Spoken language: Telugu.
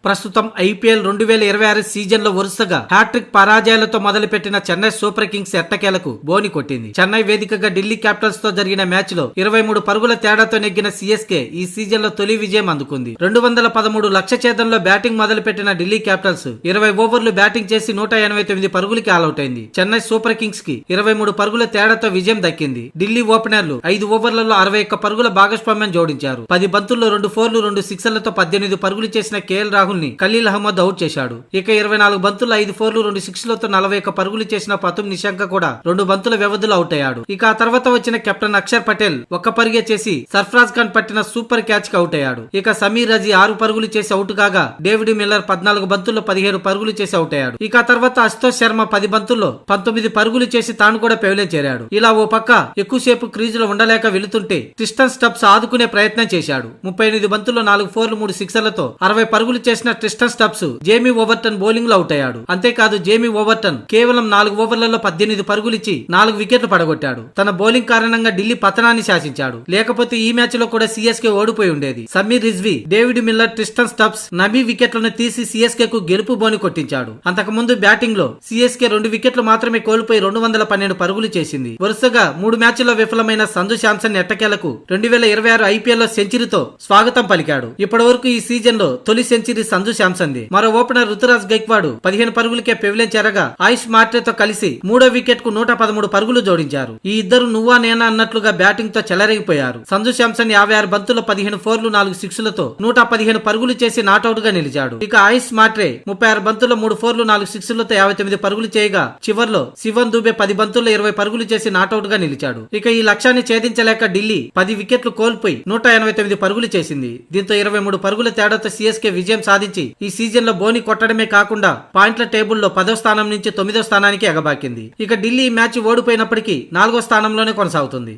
ప్రస్తుతం ఐపీఎల్ 2026 సీజన్ లో వరుసగా హ్యాట్రిక్ పరాజయాలతో మొదలుపెట్టిన చెన్నై సూపర్ కింగ్స్ ఎట్టకేలకు బోని కొట్టింది. చెన్నై వేదికగా ఢిల్లీ క్యాపిటల్స్ తో జరిగిన మ్యాచ్ లో 23 పరుగుల తేడాతో నెగ్గిన సిఎస్కే ఈ సీజన్ లో తొలి విజయం అందుకుంది. 213 లక్ష ఛేదంలో బ్యాటింగ్ మొదలుపెట్టిన ఢిల్లీ క్యాపిటల్స్ 20 ఓవర్లు బ్యాటింగ్ చేసి 189 పరుగులకి ఆలౌట్ అయింది. చెన్నై సూపర్ కింగ్స్ కి 23 పరుగుల తేడాతో విజయం దక్కింది. ఢిల్లీ ఓపెనర్లు 5 ఓవర్లలో 61 పరుగుల భాగస్వామ్యం జోడించారు. 10 బంతుల్లో 2 ఫోర్లు 2 సిక్సర్లతో 18 పరుగులు చేసిన కేఎల్ రాహుల్ ని ఖలీల్ అహ్మద్ అవుట్ చేశాడు. ఇక 24 బంతుల్లో 5 ఫోర్లు 2 సిక్స్లతో 41 పరుగులు చేసిన పతుమ్ నిశాంక కూడా 2 బంతుల వ్యవధిలో అవుట్ అయ్యాడు. ఇక ఆ తర్వాత వచ్చిన కెప్టెన్ అక్షర్ పటేల్ ఒక్క పరిగే చేసి సర్ఫరాజ్ ఖాన్ పట్టిన సూపర్ క్యాచ్ కి అవుట్ అయ్యాడు. ఇక సమీర్ రజీ 6 పరుగులు చేసి అవుట్ కాగా డేవిడ్ మిల్లర్ 14 బంతుల్లో 17 పరుగులు చేసి అవుట్ అయ్యాడు. ఇక ఆ తర్వాత అశుతోష్ శర్మ 10 బంతుల్లో 19 పరుగులు చేసి తాను కూడా పెవిలియన్ చేరాడు. ఇలా ఓ పక్క ఎక్కువసేపు క్రీజులో ఉండలేక వెళుతుంటే ట్రిస్టన్ స్టబ్స్ ఆదుకునే ప్రయత్నం చేశాడు. 38 బంతుల్లో 4 ఫోర్లు 3 సిక్సర్లతో 60 పరుగులు చేసిన Tristan Stubbs Jamie Overton bowling లో అవుట్ అయ్యాడు. అంతేకాదు జేమీ ఓవర్టన్ కేవలం 4 ఓవర్లలో 18 పరుగులిచ్చి 4 వికెట్లు పడగొట్టాడు. తన బౌలింగ్ కారణంగా ఢిల్లీ పతనాన్ని శాసించాడు. లేకపోతే ఈ మ్యాచ్ లో కూడా సిఎస్కే ఓడిపోయి ఉండేది. Sameer Rizvi, David Miller, Tristan Stubbs, Nabi వికెట్లను తీసి సిఎస్కే కు గెలుపు బోని కొట్టించాడు. అంతకుముందు బ్యాటింగ్ లో సిఎస్కే 2 వికెట్లు మాత్రమే కోల్పోయి 212 పరుగులు చేసింది. వరుసగా 3 మ్యాచ్ల్లో విఫలమైన సంజు శాంసన్ ఎట్టకేలకు 2026 ఐపీఎల్ లో సెంచరీతో స్వాగతం పలికాడు. ఇప్పటి వరకు ఈ సీజన్ లో తొలి సెంచరీ సంజు శాంసన్ ది. మరో ఓపెనర్ రుతురాజ్ గైక్వాడ్ 15 పరుగులకే పెవిలియన్ చేరగా ఆయుష్ మార్టేతో కలిసి 3వ వికెట్ కు 113 పరుగులు జోడించారు. ఈ ఇద్దరు నువ్వా నేనా అన్నట్లుగా బ్యాటింగ్ తో చెలరేగిపోయారు. సంజు శాంసన్ 56 బంతుల్లో 15 ఫోర్లు 4 సిక్స్లతో 115 పరుగులు చేసి నాట్అవుట్ గా నిలిచాడు. ఇక ఆయుష్ మార్టే 36 బంతుల్లో 3 ఫోర్లు 4 సిక్స్లతో 59 పరుగులు చేయగా చివర్లో శివన్ దూబే 10 బంతుల్లో 20 పరుగులు చేసి నాట్అవుట్ గా నిలిచాడు. ఇక ఈ లక్ష్యాన్ని ఛేదించలేక ఢిల్లీ 10 వికెట్లు కోల్పోయి 189 పరుగులు చేసింది. దీంతో 23 పరుగుల తేడాతో సిఎస్కే విజయం సాధించి ఈ సీజన్ లో బోని కొట్టడమే కాకుండా పాయింట్ల టేబుల్లో 10వ స్థానం నుంచి 9వ స్థానానికి ఎగబాకింది. ఇక ఢిల్లీ ఈ మ్యాచ్ ఓడిపోయినప్పటికీ 4వ స్థానంలోనే కొనసాగుతుంది.